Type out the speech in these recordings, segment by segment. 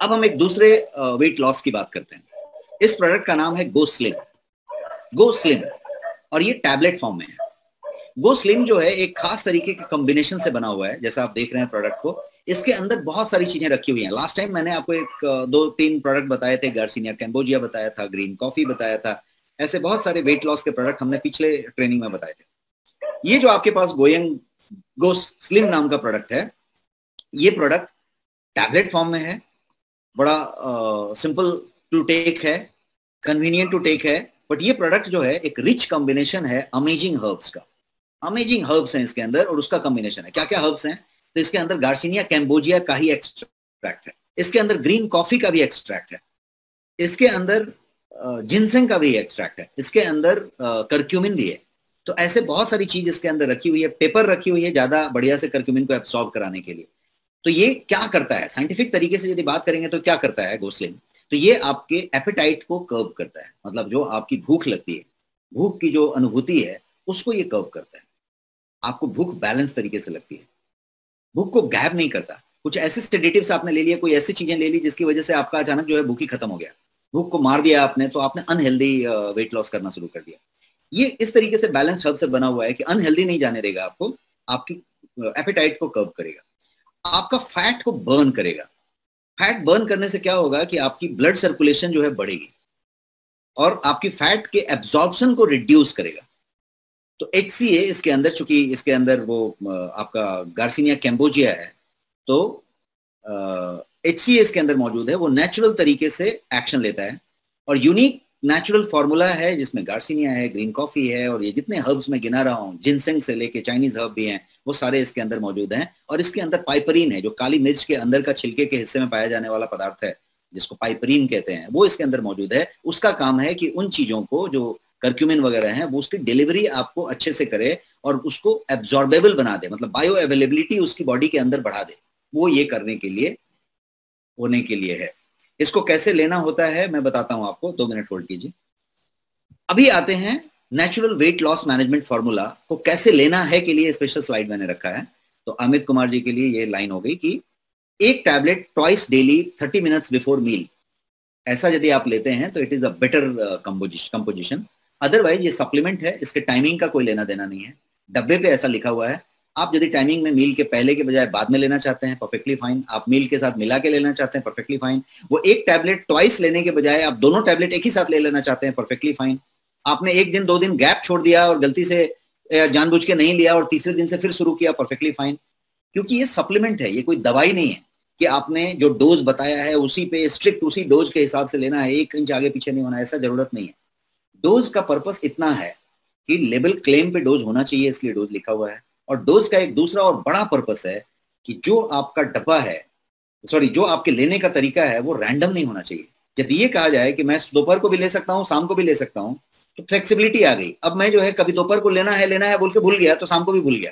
अब हम एक दूसरे वेट लॉस की बात करते हैं। इस प्रोडक्ट का नाम है गो स्लिम। गो स्लिम, और ये टैबलेट फॉर्म में है। गो स्लिम जो है एक खास तरीके के कॉम्बिनेशन से बना हुआ है। जैसा आप देख रहे हैं प्रोडक्ट को, इसके अंदर बहुत सारी चीजें रखी हुई हैं। लास्ट टाइम मैंने आपको एक 2-3 प्रोडक्ट बताए थे, गार्सिनिया कैम्बोजिया बताया था, ग्रीन कॉफी बताया था। ऐसे बहुत सारे वेट लॉस के प्रोडक्ट हमने पिछले ट्रेनिंग में बताए थे। ये जो आपके पास गो स्लिम नाम का प्रोडक्ट है, ये प्रोडक्ट टैबलेट फॉर्म में है, बड़ा सिंपल टू टेक है, कन्वीनियंट टू टेक है। बट ये प्रोडक्ट जो है एक रिच कॉम्बिनेशन है अमेजिंग हर्ब्स का। अमेजिंग हर्ब्स हैं इसके अंदर, और उसका कॉम्बिनेशन है। क्या क्या हर्ब्स हैं? तो इसके अंदर गार्सिनिया कैम्बोजिया का ही एक्सट्रैक्ट है, इसके अंदर ग्रीन कॉफी का भी एक्सट्रैक्ट है, इसके अंदर जिनसेंग का भी एक्सट्रैक्ट है, इसके अंदर करक्यूमिन भी है। तो ऐसे बहुत सारी चीज इसके अंदर रखी हुई है। पेपर रखी हुई है ज्यादा बढ़िया से करक्यूमिन को एब्सॉर्ब कराने के लिए। तो ये क्या करता है साइंटिफिक तरीके से यदि बात करेंगे तो क्या करता है गोस्लिम? तो ये आपके एपेटाइट को कर्व करता है, मतलब जो आपकी भूख लगती है, भूख की जो अनुभूति है, उसको ये कर्व करता है। आपको भूख बैलेंस तरीके से लगती है, भूख को गैप नहीं करता। कुछ ऐसे सेडेटिव्स आपने ले लिए, कोई ऐसी चीजें ले ली जिसकी वजह से आपका अचानक जो है भूख ही खत्म हो गया, भूख को मार दिया आपने, तो आपने अनहेल्दी वेट लॉस करना शुरू कर दिया। ये इस तरीके से बैलेंस हर्ब से बना हुआ है कि अनहेल्दी नहीं जाने देगा आपको, आपकी एपेटाइट को कर्व करेगा, आपका फैट को बर्न करेगा। फैट बर्न करने से क्या होगा कि आपकी ब्लड सर्कुलेशन जो है बढ़ेगी, और आपकी फैट के एब्जॉर्प्शन को रिड्यूस करेगा। तो HCA इसके अंदर, चूंकि इसके अंदर वो आपका गार्सिनिया कैम्बोजिया है, तो HCA इसके अंदर मौजूद है। वो नेचुरल तरीके से एक्शन लेता है, और यूनिक नेचुरल फॉर्मूला है जिसमें गार्सिनिया है, ग्रीन कॉफी है, और ये जितने हर्ब्स मैं गिना रहा हूँ, जिनसेंग से लेके चाइनीज हर्ब भी हैं, वो सारे इसके अंदर मौजूद हैं। और इसके अंदर पाइपरीन है, जो काली मिर्च के अंदर का छिलके के हिस्से में पाया जाने वाला पदार्थ है, जिसको पाइपरीन कहते हैं, वो इसके अंदर मौजूद है। उसका काम है कि उन चीजों को, जो करक्यूमिन वगैरह है, वो उसकी डिलीवरी आपको अच्छे से करे और उसको एब्जॉर्बेबल बना दे, मतलब बायो अवेलेबिलिटी उसकी बॉडी के अंदर बढ़ा दे। वो ये करने के लिए, होने के लिए है। इसको कैसे लेना होता है मैं बताता हूं आपको, 2 मिनट होल्ड कीजिए। अभी आते हैं natural weight loss management formula को कैसे लेना है के लिए स्पेशल स्लाइड मैंने रखा है। तो अमित कुमार जी के लिए ये लाइन हो गई कि एक tablet twice daily 30 minutes before meal, ऐसा यदि आप लेते हैं तो it is a better composition. Otherwise ये सप्लीमेंट है, इसके टाइमिंग का कोई लेना देना नहीं है। डब्बे पे ऐसा लिखा हुआ है। आप यदि टाइमिंग में मील के पहले के बजाय बाद में लेना चाहते हैं, परफेक्टली फाइन। आप मील के साथ मिला के लेना चाहते हैं, परफेक्टली फाइन। वो एक टैबलेट ट्वाइस लेने के बजाय आप दोनों टैबलेट एक ही साथ ले लेना चाहते हैं, परफेक्टली फाइन। आपने 1 दिन 2 दिन गैप छोड़ दिया और गलती से जानबूझ के नहीं लिया और तीसरे दिन से फिर शुरू किया, परफेक्टली फाइन। क्योंकि ये सप्लीमेंट है, ये कोई दवाई नहीं है कि आपने जो डोज बताया है उसी पे स्ट्रिक्ट उसी डोज के हिसाब से लेना है, 1 इंच आगे पीछे नहीं होना, ऐसा जरूरत नहीं है। डोज का पर्पस इतना है कि लेबल क्लेम पे डोज होना चाहिए, इसलिए डोज लिखा हुआ है। और डोज का एक दूसरा और बड़ा पर्पस है कि जो आपका डब्बा है, जो आपके लेने का तरीका है, वो रैंडम नहीं होना चाहिए। यदि ये कहा जाए कि मैं दोपहर को भी ले सकता हूँ, शाम को भी ले सकता हूँ, तो फ्लेक्सिबिलिटी आ गई। अब मैं जो है कभी दोपहर को लेना है बोल के भूल गया, तो शाम को भी भूल गया,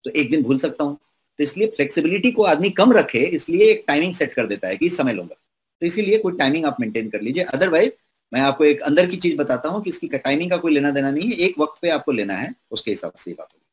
तो एक दिन भूल सकता हूँ। तो इसलिए फ्लेक्सिबिलिटी को आदमी कम रखे, इसलिए एक टाइमिंग सेट कर देता है कि इस समय लूंगा। तो इसीलिए कोई टाइमिंग आप मेंटेन कर लीजिए। अदरवाइज मैं आपको एक अंदर की चीज बताता हूँ कि इसकी टाइमिंग का कोई लेना देना नहीं है, एक वक्त पे आपको लेना है, उसके हिसाब से बात होगी।